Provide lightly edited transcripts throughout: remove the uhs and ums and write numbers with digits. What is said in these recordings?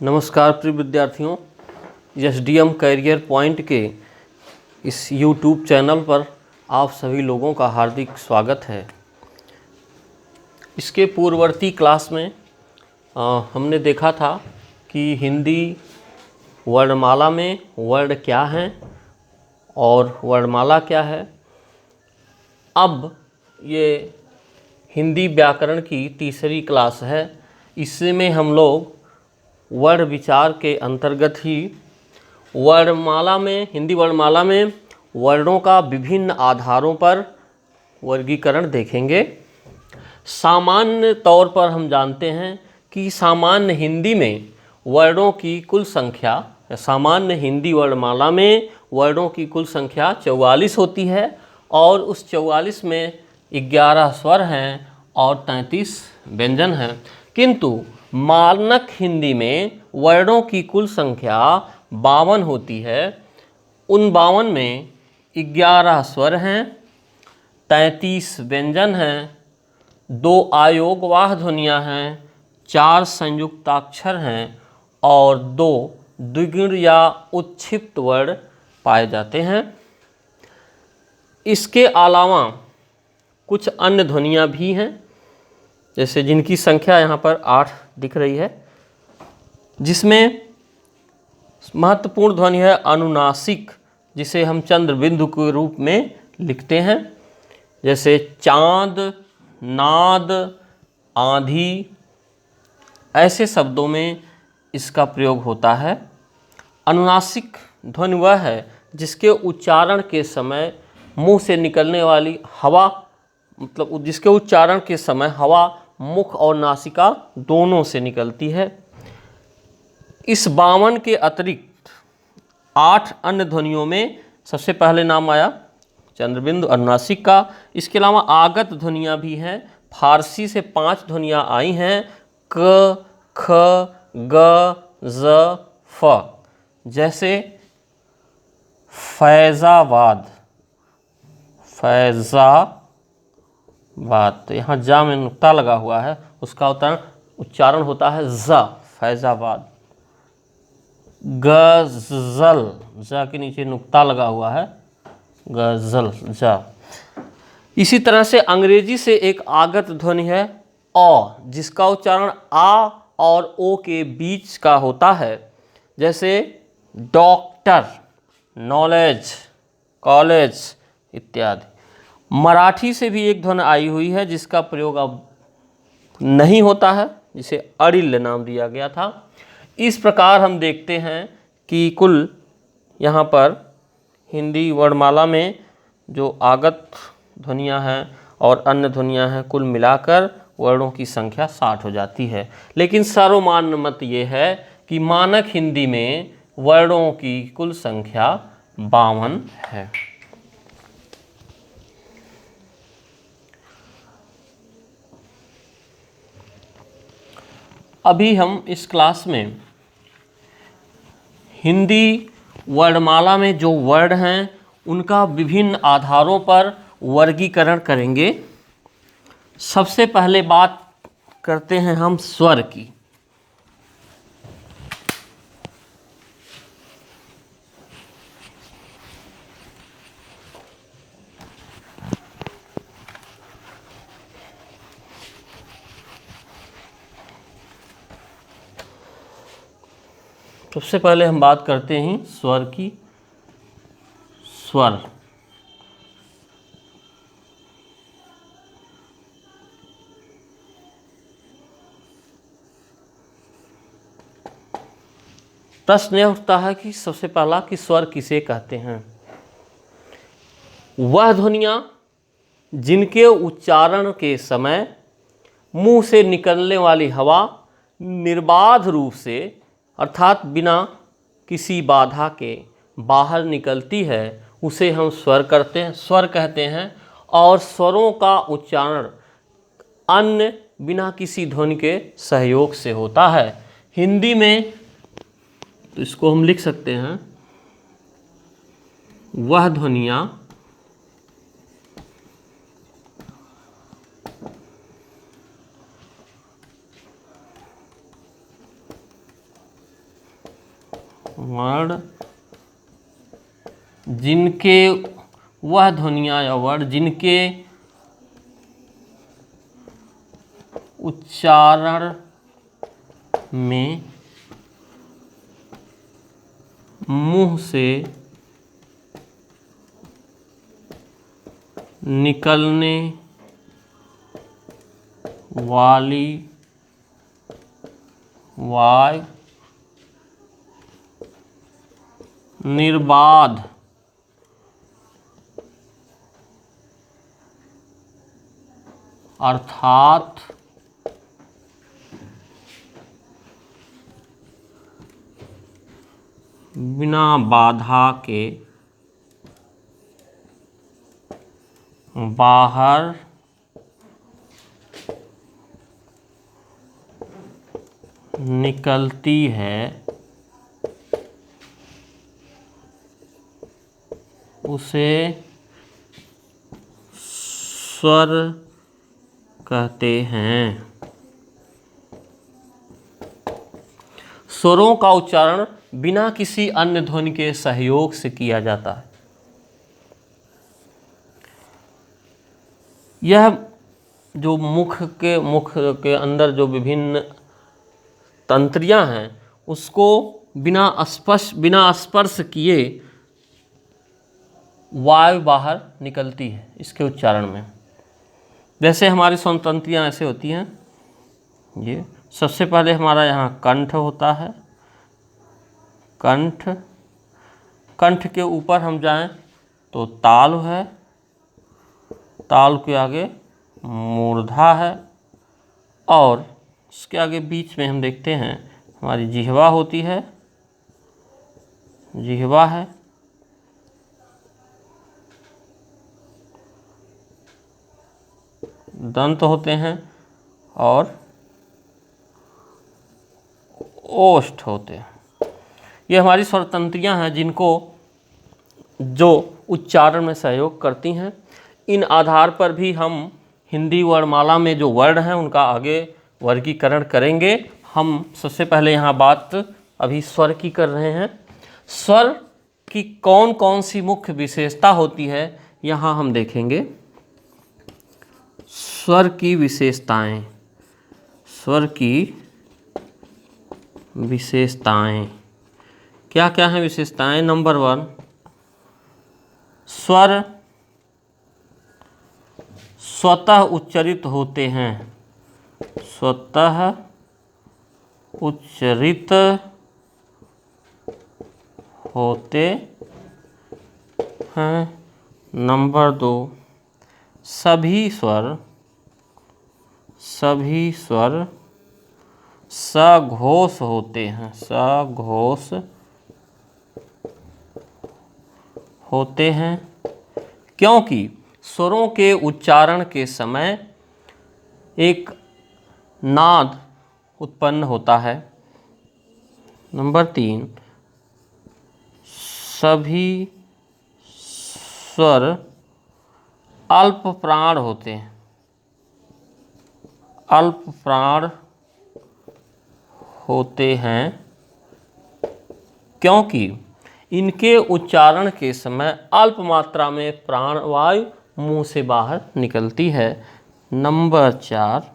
नमस्कार प्रिय विद्यार्थियों, एसडीएम करियर पॉइंट के इस यूट्यूब चैनल पर आप सभी लोगों का हार्दिक स्वागत है। इसके पूर्ववर्ती क्लास में हमने देखा था कि हिंदी वर्णमाला में वर्ण क्या हैं और वर्णमाला क्या है। अब ये हिंदी व्याकरण की तीसरी क्लास है। इसमें हम लोग वर्ण विचार के अंतर्गत ही वर्णमाला में, हिंदी वर्णमाला में वर्णों का विभिन्न आधारों पर वर्गीकरण देखेंगे। सामान्य तौर पर हम जानते हैं कि सामान्य हिंदी में वर्णों की कुल संख्या, सामान्य हिंदी वर्णमाला में वर्णों की कुल संख्या 44 होती है और उस 44 में 11 स्वर हैं और 33 व्यंजन हैं। किंतु मानक हिंदी में वर्णों की कुल संख्या 52 होती है। उन 52 में 11 स्वर हैं, 33 व्यंजन हैं, 2 आयोगवाह ध्वनियाँ हैं, 4 संयुक्ताक्षर हैं और 2 द्विगुण या उत्क्षिप्त वर्ण पाए जाते हैं। इसके अलावा कुछ अन्य ध्वनियाँ भी हैं, जैसे जिनकी संख्या यहाँ पर 8 दिख रही है, जिसमें महत्वपूर्ण ध्वनि है अनुनासिक, जिसे हम चंद्र बिंदु के रूप में लिखते हैं, जैसे चांद, नाद, आंधी, ऐसे शब्दों में इसका प्रयोग होता है। अनुनासिक ध्वनि वह है जिसके उच्चारण के समय मुंह से निकलने वाली हवा, मतलब जिसके उच्चारण के समय हवा मुख और नासिका दोनों से निकलती है। इस 52 के अतिरिक्त 8 अन्य ध्वनियों में सबसे पहले नाम आया चंद्रबिंदु अनुनासिक का। इसके अलावा आगत ध्वनियाँ भी हैं। फारसी से 5 ध्वनियाँ आई हैं, क, ख, ग, ज, फ, जैसे फैजाबाद, फैजाबाद। तो यहाँ जा में नुक्ता लगा हुआ है, उसका उच्चारण होता है ज, फैजाबाद। गजल, जा के नीचे नुक्ता लगा हुआ है, गजल, जा। इसी तरह से अंग्रेजी से एक आगत ध्वनि है अ, जिसका उच्चारण आ और ओ के बीच का होता है, जैसे डॉक्टर, नॉलेज, कॉलेज इत्यादि। मराठी से भी एक ध्वनि आई हुई है जिसका प्रयोग अब नहीं होता है, जिसे अड़िल्य नाम दिया गया था। इस प्रकार हम देखते हैं कि कुल यहाँ पर हिंदी वर्णमाला में जो आगत ध्वनियाँ हैं और अन्य ध्वनियाँ हैं, कुल मिलाकर वर्णों की संख्या 60 हो जाती है। लेकिन सर्वमान्य मत ये है कि मानक हिंदी में वर्णों की कुल संख्या 52 है। अभी हम इस क्लास में हिंदी वर्णमाला में जो वर्ण हैं उनका विभिन्न आधारों पर वर्गीकरण करेंगे। सबसे पहले बात करते हैं हम स्वर की। सबसे पहले हम बात करते हैं स्वर की। स्वर प्रश्न यह उठता है कि सबसे पहला कि स्वर किसे कहते हैं। वह ध्वनियाँ जिनके उच्चारण के समय मुंह से निकलने वाली हवा निर्बाध रूप से, अर्थात बिना किसी बाधा के बाहर निकलती है, उसे हम स्वर कहते हैं। और स्वरों का उच्चारण अन्य बिना किसी ध्वनि के सहयोग से होता है। हिंदी में तो इसको हम लिख सकते हैं, वह ध्वनियाँ वर्ण जिनके, वह ध्वनियाँ या वर्ण जिनके उच्चारण में मुंह से निकलने वाली वायु निर्बाध अर्थात बिना बाधा के बाहर निकलती है, उसे स्वर कहते हैं। स्वरों का उच्चारण बिना किसी अन्य ध्वनि के सहयोग से किया जाता है। यह जो मुख के अंदर जो विभिन्न तंत्रियां हैं उसको बिना स्पर्श किए वायु बाहर निकलती है इसके उच्चारण में। जैसे हमारी स्वरतंत्रियां ऐसे होती हैं, ये सबसे पहले हमारा यहाँ कंठ होता है। कंठ के ऊपर हम जाएं तो ताल है, ताल के आगे मूर्धा है, और उसके आगे बीच में हम देखते हैं हमारी जिह्वा होती है, जिह्वा है, दंत होते हैं और ओष्ठ होते हैं। ये हमारी स्वरतंत्रियां हैं जिनको जो उच्चारण में सहयोग करती हैं। इन आधार पर भी हम हिंदी वर्णमाला में जो वर्ण हैं उनका आगे वर्गीकरण करेंगे। हम सबसे पहले यहाँ बात अभी स्वर की कर रहे हैं। स्वर की कौन कौन सी मुख्य विशेषता होती है यहाँ हम देखेंगे। स्वर की विशेषताएं, स्वर की विशेषताएं क्या क्या हैं विशेषताएं। नंबर 1, स्वर स्वतः उच्चरित होते हैं, स्वतः उच्चरित होते हैं। नंबर 2, सभी स्वर सघोष होते हैं, सघोष होते हैं, क्योंकि स्वरों के उच्चारण के समय एक नाद उत्पन्न होता है। नंबर 3, सभी स्वर अल्प प्राण होते हैं, अल्प प्राण होते हैं, क्योंकि इनके उच्चारण के समय अल्प मात्रा में प्राणवायु मुंह से बाहर निकलती है। नंबर 4,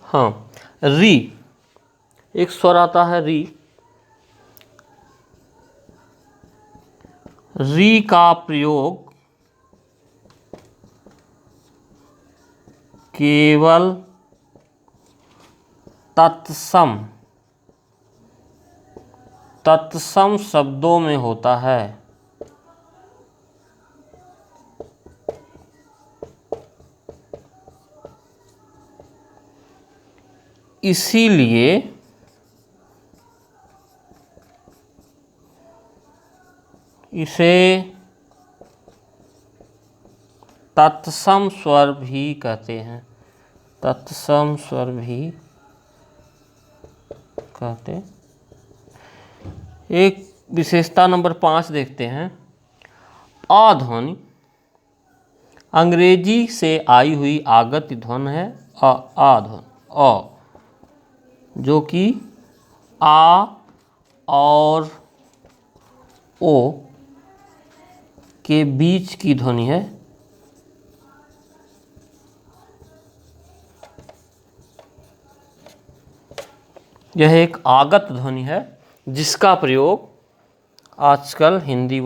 हाँ, री, एक स्वर आता है री। री का प्रयोग केवल तत्सम शब्दों में होता है। इसीलिए इसे तत्सम स्वर भी कहते हैं, तत्सम स्वर भी कहते। एक विशेषता नंबर 5 देखते हैं। अ ध्वनि अंग्रेजी से आई हुई आगत ध्वनि है। आ ध्वनि अ, जो कि आ और ओ के बीच की ध्वनि है। यह एक आगत ध्वनि है जिसका प्रयोग आजकल हिंदी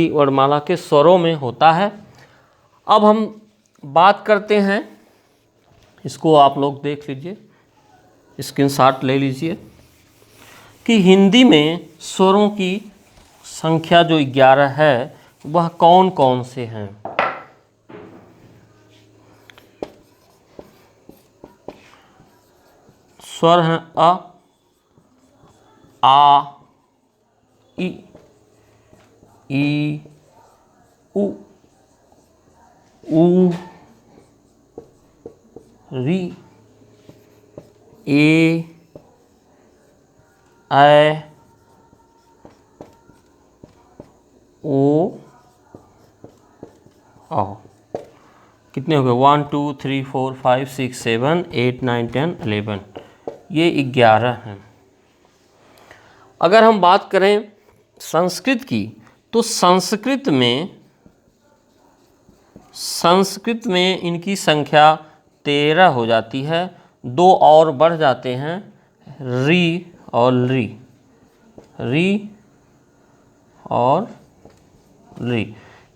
वर्णमाला के स्वरों में होता है। अब हम बात करते हैं, इसको आप लोग देख लीजिए, स्क्रीनशॉट ले लीजिए, कि हिंदी में स्वरों की संख्या जो 11 है वह कौन कौन से हैं। स्वर हैं अ, आ, इ, ई, उ, री, ए, ऐ, ओ, औ। कितने हो गए? 1 2 3 4 5 6 7 8 9 10 11, ये 11 हैं। अगर हम बात करें संस्कृत की, तो संस्कृत में इनकी संख्या 13 हो जाती है। 2 और बढ़ जाते हैं, री और री, री और री।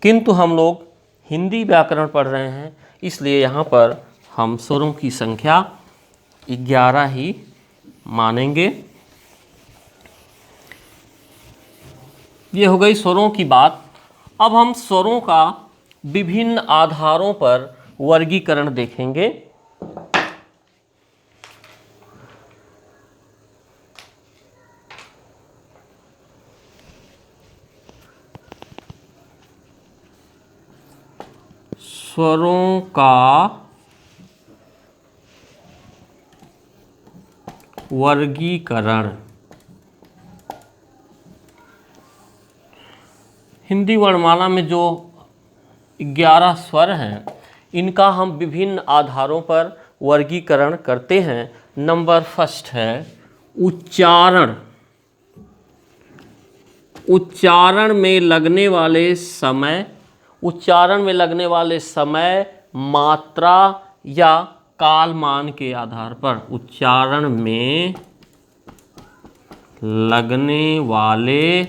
किंतु हम लोग हिंदी व्याकरण पढ़ रहे हैं, इसलिए यहाँ पर हम स्वरों की संख्या 11 ही मानेंगे। ये हो गई स्वरों की बात। अब हम स्वरों का विभिन्न आधारों पर वर्गीकरण देखेंगे। स्वरों का वर्गीकरण। हिंदी वर्णमाला में जो 11 स्वर हैं, इनका हम विभिन्न आधारों पर वर्गीकरण करते हैं। नंबर फर्स्ट है उच्चारण। उच्चारण में लगने वाले समय, मात्रा या कालमान के आधार पर, उच्चारण में लगने वाले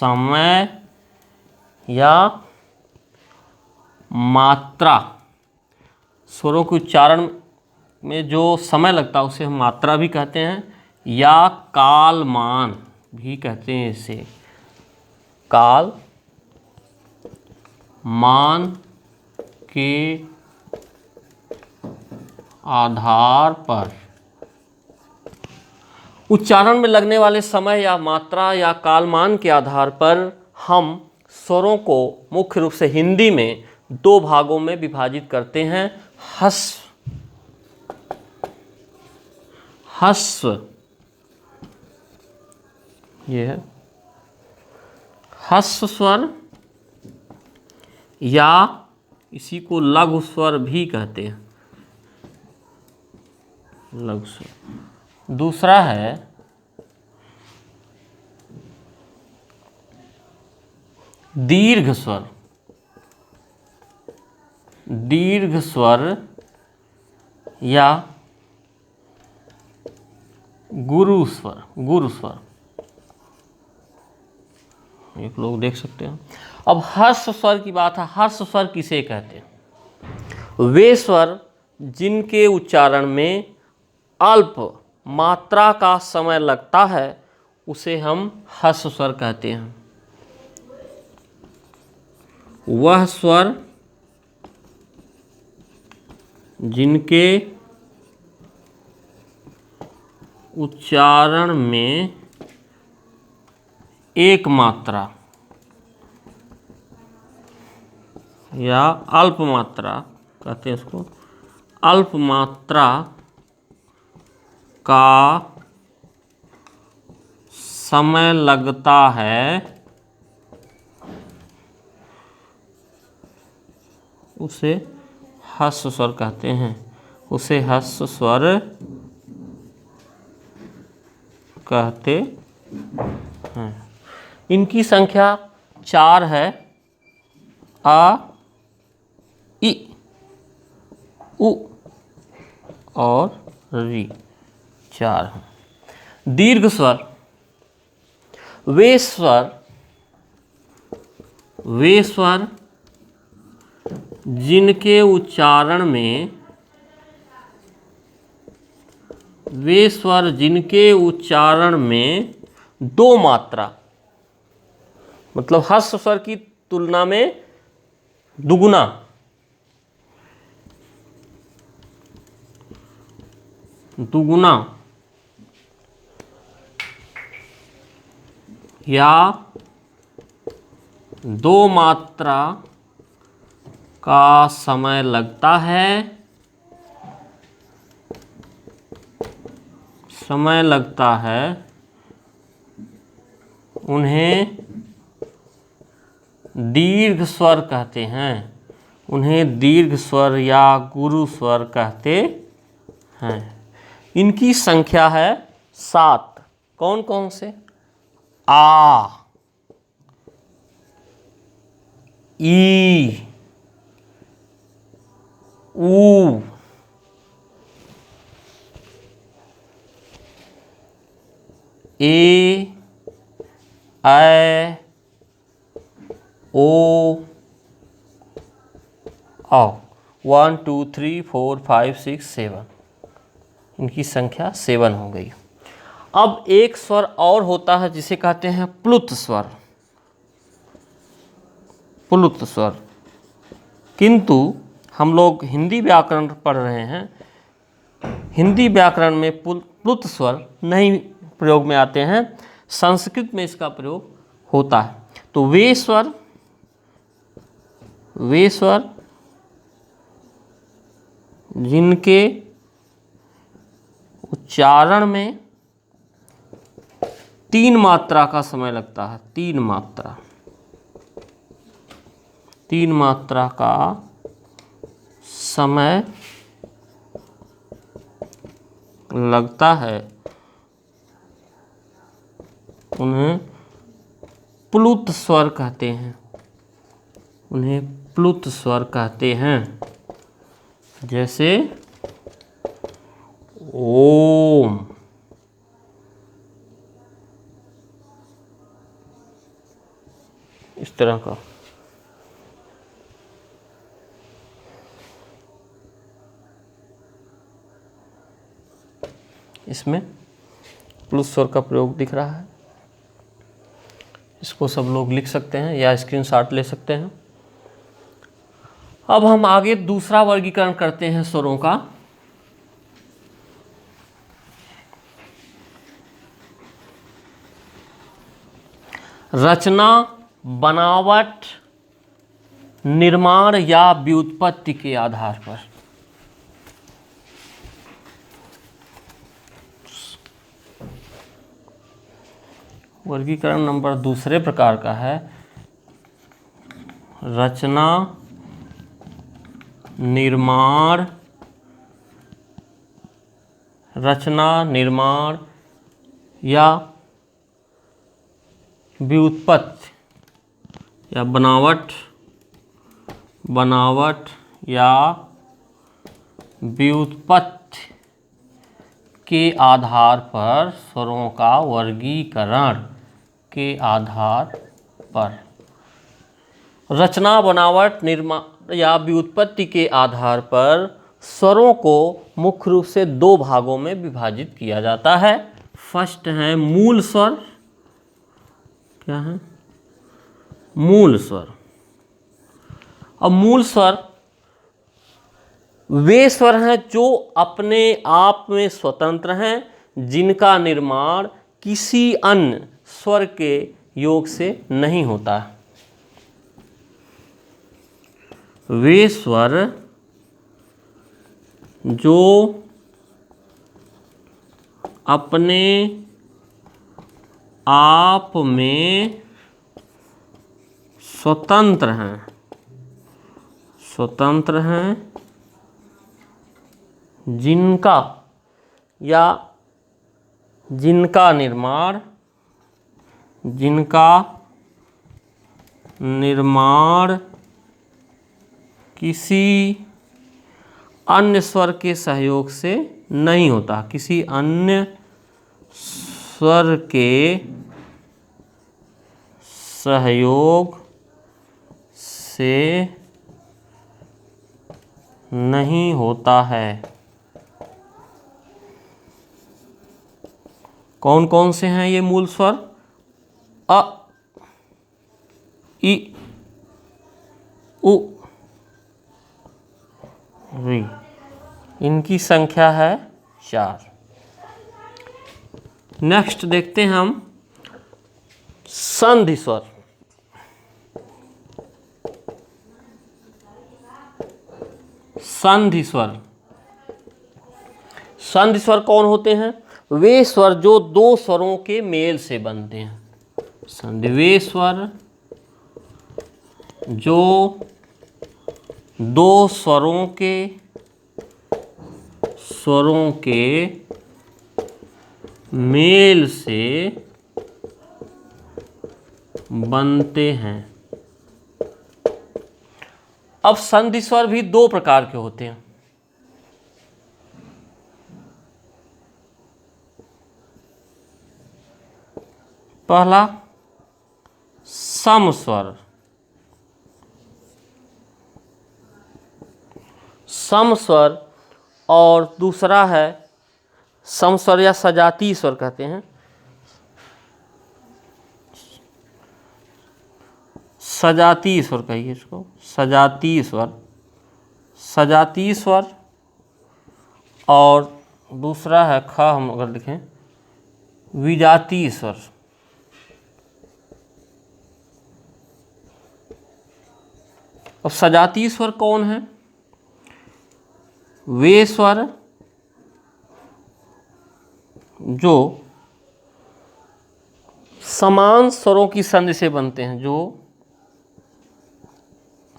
समय या मात्रा, स्वरों के उच्चारण में जो समय लगता है उसे हम मात्रा भी कहते हैं, या कालमान भी कहते हैं। इसे काल मान के आधार पर, उच्चारण में लगने वाले समय या मात्रा या कालमान के आधार पर हम स्वरों को मुख्य रूप से हिंदी में 2 भागों में विभाजित करते हैं। ह्रस्व, ये है ह्रस्व स्वर, या इसी को लघु स्वर भी कहते हैं, लघु स्वर। दूसरा है दीर्घ स्वर। दीर्घ स्वर या गुरु स्वर, गुरु स्वर, एक लोग देख सकते हैं। अब ह्रस्व स्वर की बात है। ह्रस्व स्वर किसे कहते हैं? वे स्वर जिनके उच्चारण में अल्प मात्रा का समय लगता है उसे हम ह्रस्व स्वर कहते हैं। वह स्वर जिनके उच्चारण में एक मात्रा या अल्प मात्रा कहते हैं इसको, अल्प मात्रा का समय लगता है उसे ह्रस्व स्वर कहते हैं, उसे ह्रस्व स्वर कहते हैं। इनकी संख्या 4 है, आ, इ, उ और री, 4 हैं। दीर्घ स्वर वे स्वर जिनके उच्चारण में दो मात्रा, मतलब ह्रस्व स्वर की तुलना में दुगुना या दो मात्रा का समय लगता है, उन्हें दीर्घ स्वर कहते हैं, उन्हें दीर्घ स्वर या गुरु स्वर कहते हैं। इनकी संख्या है 7। कौन कौन से? आ, ई, ऊ, ए, ऐ, ओ, औ। 1 2 3 4 5 6 7, इनकी संख्या 7 हो गई। अब एक स्वर और होता है जिसे कहते हैं प्लुत स्वर, प्लुत स्वर। किंतु हम लोग हिंदी व्याकरण पढ़ रहे हैं, हिंदी व्याकरण में प्लुत स्वर नहीं प्रयोग में आते हैं, संस्कृत में इसका प्रयोग होता है। तो वे स्वर जिनके उच्चारण में 3 मात्रा का समय लगता है, 3 मात्रा का समय लगता है, उन्हें प्लुत स्वर कहते हैं, उन्हें प्लुत स्वर कहते हैं। जैसे ओम, इस तरह का। इसमें प्लुत स्वर का प्रयोग दिख रहा है, इसको सब लोग लिख सकते हैं या स्क्रीनशॉट ले सकते हैं। अब हम आगे दूसरा वर्गीकरण करते हैं स्वरों का। रचना, बनावट, निर्माण या व्युत्पत्ति के आधार पर। वर्गीकरण नंबर दूसरे प्रकार का है, रचना, निर्माण या व्युत्पत्ति या बनावट या व्युत्पत्ति के आधार पर, स्वरों का वर्गीकरण के आधार पर। रचना, बनावट, निर्माण या व्युत्पत्ति के आधार पर स्वरों को मुख्य रूप से 2 भागों में विभाजित किया जाता है। फर्स्ट है मूल स्वर। क्या है? मूल स्वर। अब मूल स्वर वे स्वर हैं जो अपने आप में स्वतंत्र हैं, जिनका निर्माण किसी अन्य स्वर के योग से नहीं होता है। वे स्वर जो अपने आप में स्वतंत्र हैं, जिनका निर्माण किसी अन्य स्वर के सहयोग से नहीं होता, किसी अन्य स्वर के सहयोग से नहीं होता है। कौन कौन से हैं ये मूल स्वर? अ, इ, उ, री। इनकी संख्या है 4। नेक्स्ट देखते हैं हम संधि स्वर। संधि स्वर कौन होते हैं? वे स्वर जो दो स्वरों के मेल से बनते हैं। संधि वे स्वर जो दो स्वरों के मेल से बनते हैं। अब संधि स्वर भी दो प्रकार के होते हैं। पहला सम स्वर, और दूसरा है सम स्वर या सजातीय स्वर कहते हैं। सजातीय स्वर कहिए इसको, सजातीय स्वर। और दूसरा है हम अगर लिखें विजातीय स्वर। अब सजातीय स्वर कौन है? वे स्वर जो समान स्वरों की संधि से बनते हैं, जो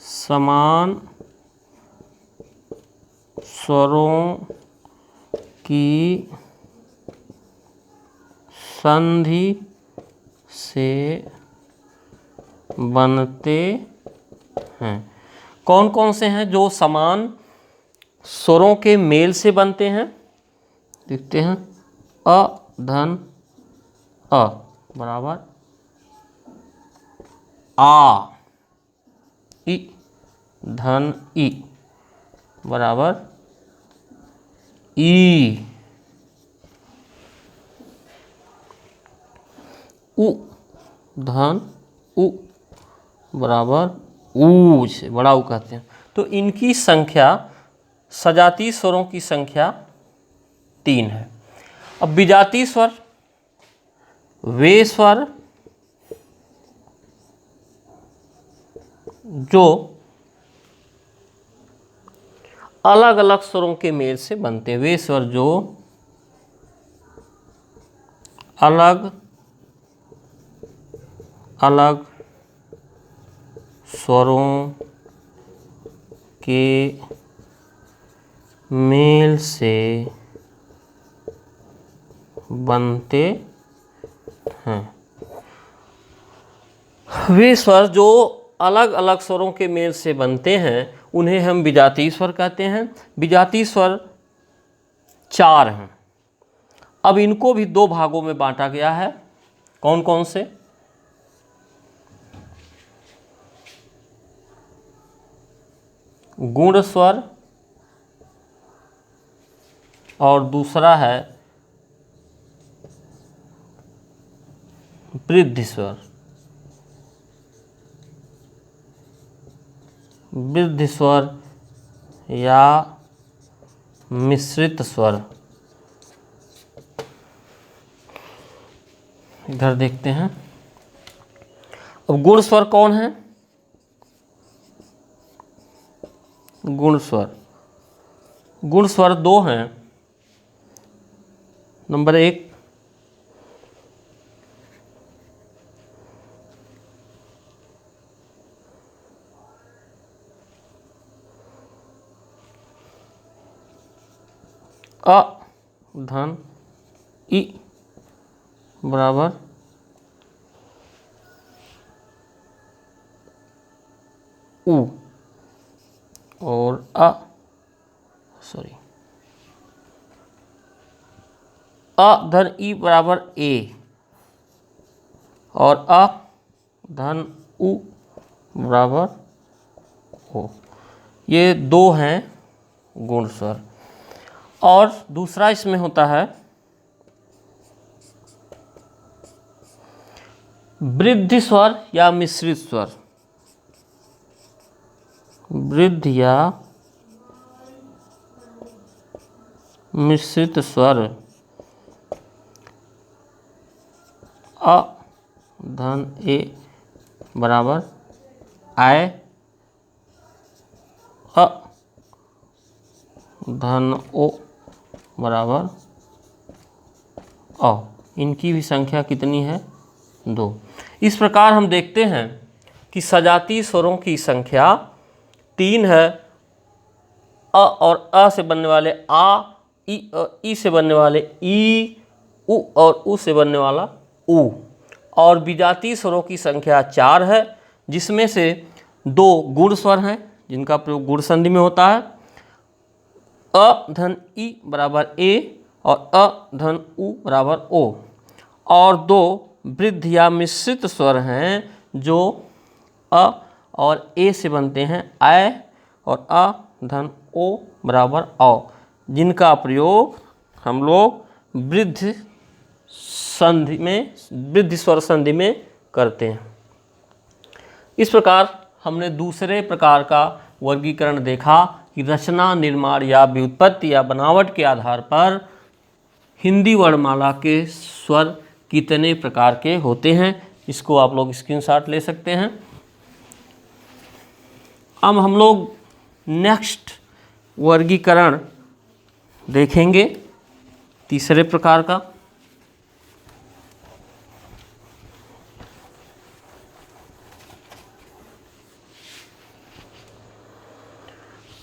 समान स्वरों की संधि से बनते हैं। कौन कौन से हैं जो समान स्वरों के मेल से बनते हैं? देखते हैं। अ धन अ बराबर आ, इ धन इ बराबर ई, उ धन उ बराबर ऊ से बड़ा ऊ कहते हैं। तो इनकी संख्या, सजातीय स्वरों की संख्या 3 है। अब विजातीय स्वर, वे स्वर जो अलग अलग स्वरों के मेल से बनते हैं। वे स्वर जो अलग अलग स्वरों के मेल से बनते हैं। वे स्वर जो अलग अलग स्वरों के मेल से बनते हैं उन्हें हम विजातीय स्वर कहते हैं। विजातीय स्वर 4 हैं। अब इनको भी 2 भागों में बांटा गया है। कौन कौन से? गुण स्वर और दूसरा है वृद्धि स्वर। वृद्धि स्वर या मिश्रित स्वर। इधर देखते हैं। अब गुण स्वर कौन है? गुण स्वर। गुण स्वर दो हैं। नंबर 1 अ धन इ बराबर उ, और अ धन ई बराबर ए, और अ धन उ बराबर ओ। ये दो हैं गुण स्वर। और दूसरा इसमें होता है वृद्धि स्वर या मिश्रित स्वर। वृद्धि या मिश्रित स्वर। अ धन ए बराबर आय, अ धन ओ बराबर अ। इनकी भी संख्या कितनी है? 2। इस प्रकार हम देखते हैं कि सजातीय स्वरों की संख्या 3 है। अ और अ से बनने वाले आ, ई से बनने वाले ई, उ और उ से बनने वाला उ। और विजातीय स्वरों की संख्या 4 है, जिसमें से 2 गुण स्वर हैं जिनका प्रयोग गुण संधि में होता है। अ धन ई बराबर ए और अ धन उ बराबर ओ। और 2 वृद्ध या मिश्रित स्वर हैं जो अ और ए से बनते हैं, आय और अ धन ओ बराबर औ, जिनका प्रयोग हम लोग वृद्ध स्वर संधि में करते हैं। इस प्रकार हमने दूसरे प्रकार का वर्गीकरण देखा कि रचना, निर्माण या व्युत्पत्ति या बनावट के आधार पर हिंदी वर्णमाला के स्वर कितने प्रकार के होते हैं। इसको आप लोग स्क्रीनशॉट ले सकते हैं। अब हम लोग नेक्स्ट वर्गीकरण देखेंगे तीसरे प्रकार का।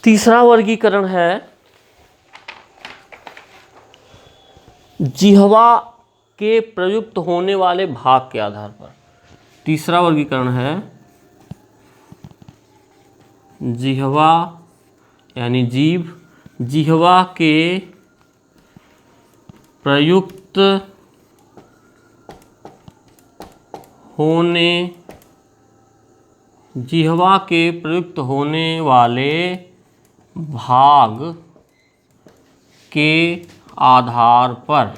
तीसरा वर्गीकरण है जिह्वा के प्रयुक्त होने वाले भाग के आधार पर। तीसरा वर्गीकरण है जिह्वा यानी जीभ, जिह्वा के प्रयुक्त होने वाले भाग के आधार पर।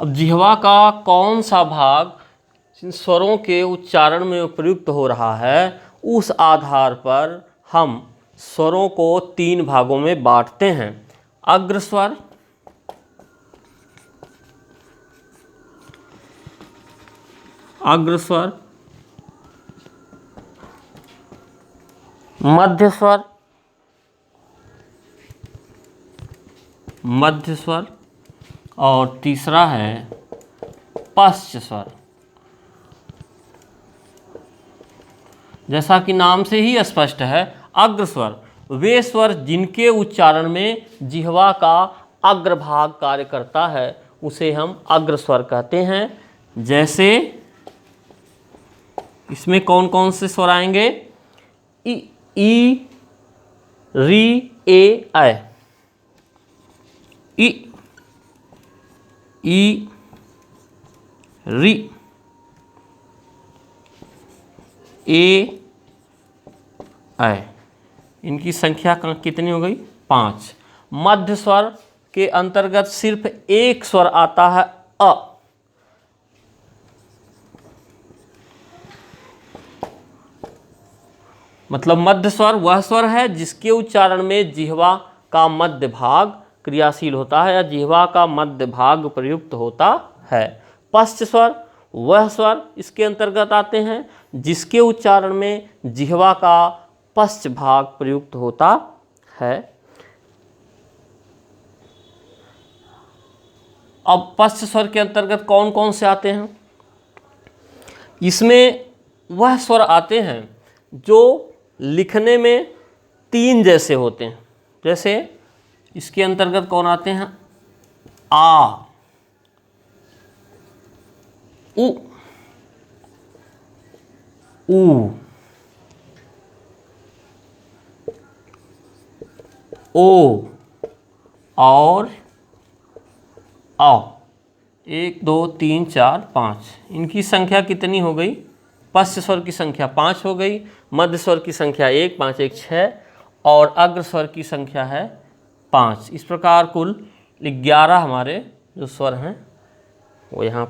अब जिह्वा का कौन सा भाग स्वरों के उच्चारण में प्रयुक्त हो रहा है, उस आधार पर हम स्वरों को 3 भागों में बांटते हैं। अग्रस्वर, मध्य स्वर और तीसरा है पश्च स्वर। जैसा कि नाम से ही स्पष्ट है, अग्रस्वर वे स्वर जिनके उच्चारण में जिह्वा का अग्रभाग कार्य करता है, उसे हम अग्रस्वर कहते हैं। जैसे इसमें कौन कौन से स्वर आएंगे? ई, री, ए, ऐ। ई, री, ए, ऐ। इनकी संख्या कितनी हो गई? 5। मध्य स्वर के अंतर्गत सिर्फ एक स्वर आता है, अ। मतलब मध्य स्वर वह स्वर है जिसके उच्चारण में जिह्वा का मध्य भाग क्रियाशील होता है या जिह्वा का मध्य भाग प्रयुक्त होता है। पश्च स्वर वह स्वर इसके अंतर्गत आते हैं जिसके उच्चारण में जिह्वा का पश्च भाग प्रयुक्त होता है। अब पश्च स्वर के अंतर्गत कौन कौन से आते हैं? इसमें वह स्वर आते हैं जो लिखने में तीन जैसे होते हैं। जैसे इसके अंतर्गत कौन आते हैं? आ, उ, ऊ, ओ और आओ। 1 2 3 4 5, इनकी संख्या कितनी हो गई? पश्च स्वर की संख्या 5 हो गई, मध्य स्वर की संख्या 1, 5 1 6 और अग्र स्वर की संख्या है 5। इस प्रकार कुल 11 हमारे जो स्वर हैं वो यहाँ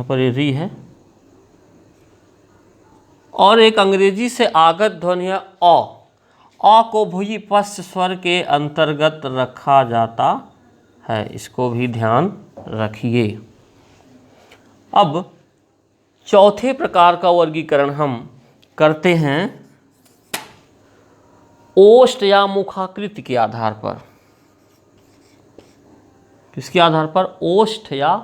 पर ये री है। और एक अंग्रेजी से आगत ध्वनि है अ को भुयी पश्च स्वर के अंतर्गत रखा जाता है, इसको भी ध्यान रखिए। अब चौथे प्रकार का वर्गीकरण हम करते हैं ओष्ठ या मुखाकृति के आधार पर। किसके आधार पर? ओष्ठ या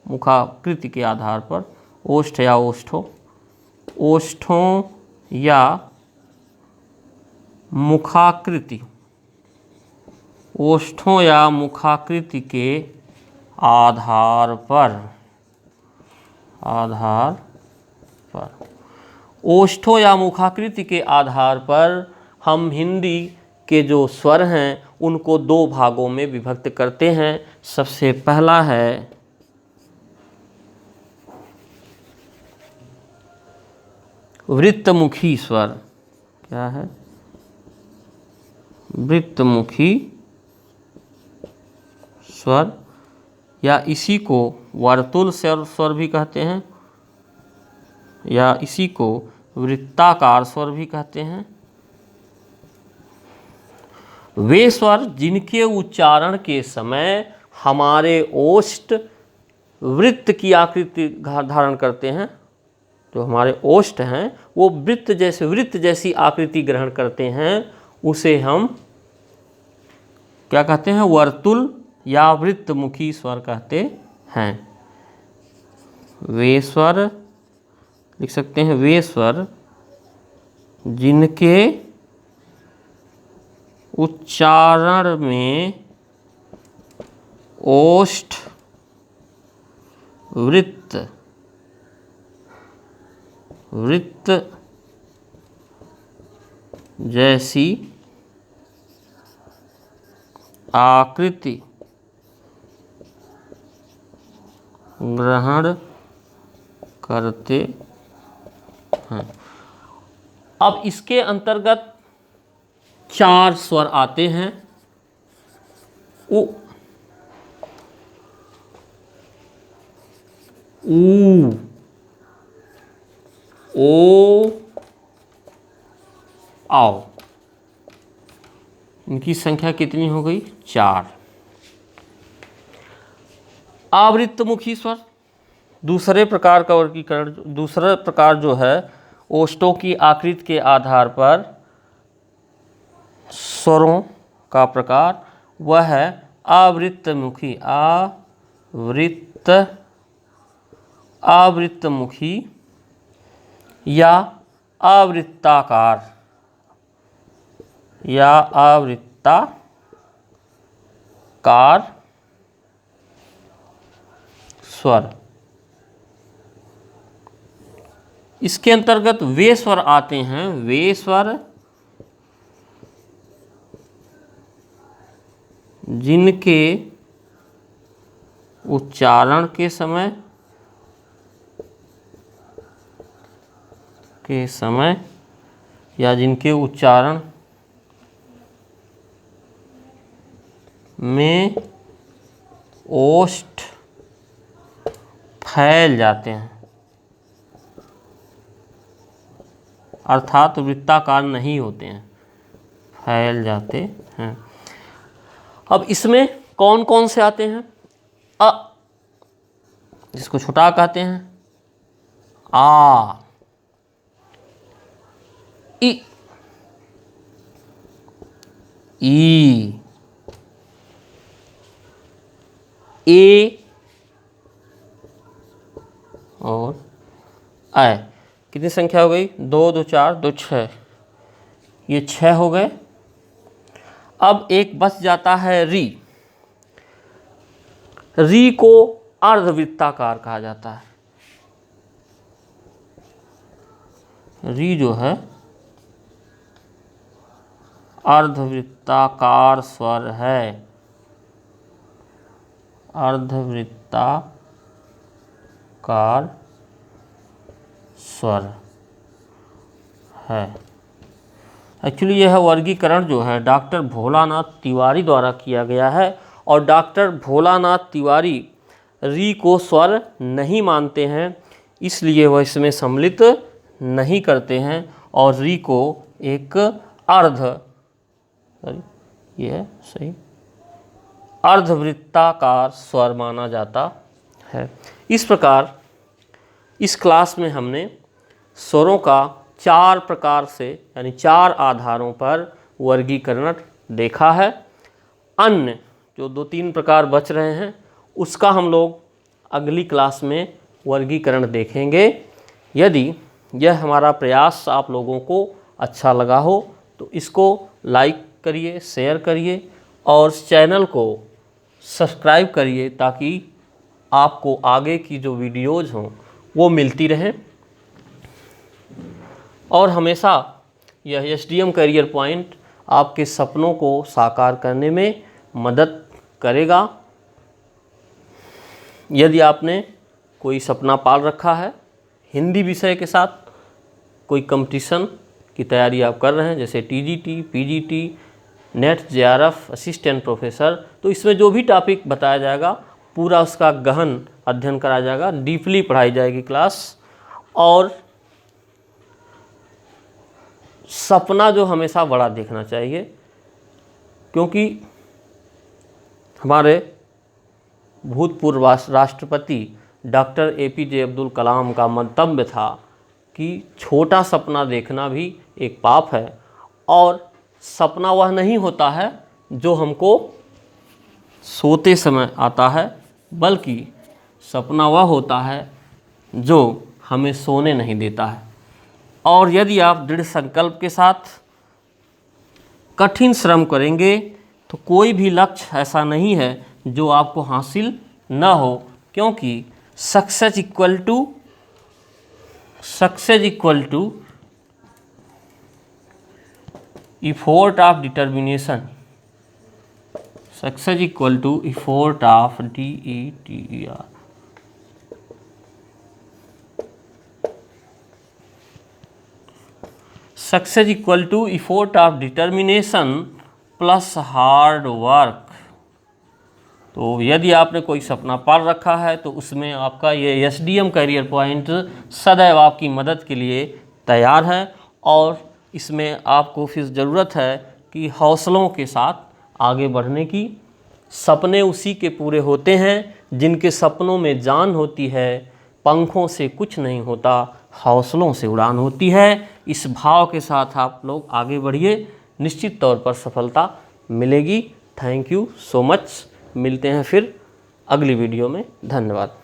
मुखाकृति के आधार पर। ओष्ठ या ओष्ठों, ओष्ठों या मुखाकृति, ओष्ठों या मुखाकृति के आधार पर, ओष्ठों या मुखाकृति के आधार पर हम हिंदी के जो स्वर हैं उनको दो भागों में विभक्त करते हैं। सबसे पहला है वृत्तमुखी स्वर। क्या है? वृत्तमुखी स्वर, या इसी को वर्तुल स्वर भी कहते हैं, या इसी को वृत्ताकार स्वर भी कहते हैं। वे स्वर जिनके उच्चारण के समय हमारे ओष्ठ वृत्त की आकृति धारण करते हैं, जो हमारे ओष्ठ हैं वो वृत्त जैसी आकृति ग्रहण करते हैं, उसे हम क्या कहते हैं? वर्तुल या वृत्तमुखी स्वर कहते हैं। वे स्वर लिख सकते हैं, वे स्वर जिनके उच्चारण में ओष्ठ वृत्त जैसी आकृति ग्रहण करते हैं। अब इसके अंतर्गत 4 स्वर आते हैं। उ, ऊ, ओ, आओ। इनकी संख्या कितनी हो गई? 4। आवृत्तमुखी स्वर, दूसरे प्रकार का वर्गीकरण, दूसरा प्रकार जो है ओष्ठों की आकृति के आधार पर स्वरों का प्रकार, वह है आवृत्तमुखी। आवृत्तमुखी या आवृत्ताकार या आवृत्ताकार स्वर। इसके अंतर्गत वे स्वर आते हैं, वे स्वर जिनके उच्चारण के समय या जिनके उच्चारण में ओष्ठ फैल जाते हैं, अर्थात वृत्ताकार नहीं होते हैं, फैल जाते हैं। अब इसमें कौन कौन से आते हैं? अ, जिसको छुटा कहते हैं, आ, इ, ई, ए और ऐ। कितनी संख्या हो गई? 2 2 4 2 6, ये 6 हो गए। अब एक बच जाता है री। री को अर्धवृत्ताकार कहा जाता है। री जो है अर्धवृत्ताकार स्वर है, अर्धवृत्ताकार स्वर है। एक्चुअली यह वर्गीकरण जो है डॉक्टर भोलानाथ तिवारी द्वारा किया गया है, और डॉक्टर भोलानाथ तिवारी री को स्वर नहीं मानते हैं, इसलिए वह इसमें सम्मिलित नहीं करते हैं, और री को एक अर्धवृत्ताकार स्वर माना जाता है। इस प्रकार इस क्लास में हमने स्वरों का 4 प्रकार से यानी 4 आधारों पर वर्गीकरण देखा है। अन्य जो 2-3 प्रकार बच रहे हैं उसका हम लोग अगली क्लास में वर्गीकरण देखेंगे। यदि यह हमारा प्रयास आप लोगों को अच्छा लगा हो तो इसको लाइक करिए, शेयर करिए और चैनल को सब्सक्राइब करिए, ताकि आपको आगे की जो वीडियोज़ हों वो मिलती रहें। और हमेशा यह SDM करियर पॉइंट आपके सपनों को साकार करने में मदद करेगा। यदि आपने कोई सपना पाल रखा है, हिंदी विषय के साथ कोई कंपटीशन की तैयारी आप कर रहे हैं, जैसे TGT, PGT, net, JRF, assistant professor, तो इसमें जो भी टॉपिक बताया जाएगा पूरा उसका गहन अध्ययन कराया जाएगा, डीपली पढ़ाई जाएगी क्लास। और सपना जो हमेशा बड़ा देखना चाहिए, क्योंकि हमारे भूतपूर्व राष्ट्रपति डॉक्टर APJ अब्दुल कलाम का मंतव्य था कि छोटा सपना देखना भी एक पाप है, और सपना वह नहीं होता है जो हमको सोते समय आता है, बल्कि सपना वह होता है जो हमें सोने नहीं देता है। और यदि आप दृढ़ संकल्प के साथ कठिन श्रम करेंगे तो कोई भी लक्ष्य ऐसा नहीं है जो आपको हासिल न हो, क्योंकि success equal to effort of determination, success equal to effort of DETER, success equal to effort of determination plus hard work. तो यदि आपने कोई सपना पाल रखा है तो उसमें आपका ये SDM करियर पॉइंट सदैव आपकी मदद के लिए तैयार है, और इसमें आपको फिर ज़रूरत है कि हौसलों के साथ आगे बढ़ने की। सपने उसी के पूरे होते हैं जिनके सपनों में जान होती है, पंखों से कुछ नहीं होता, हौसलों से उड़ान होती है। इस भाव के साथ आप लोग आगे बढ़िए, निश्चित तौर पर सफलता मिलेगी। Thank you so much. मिलते हैं फिर अगली वीडियो में। धन्यवाद।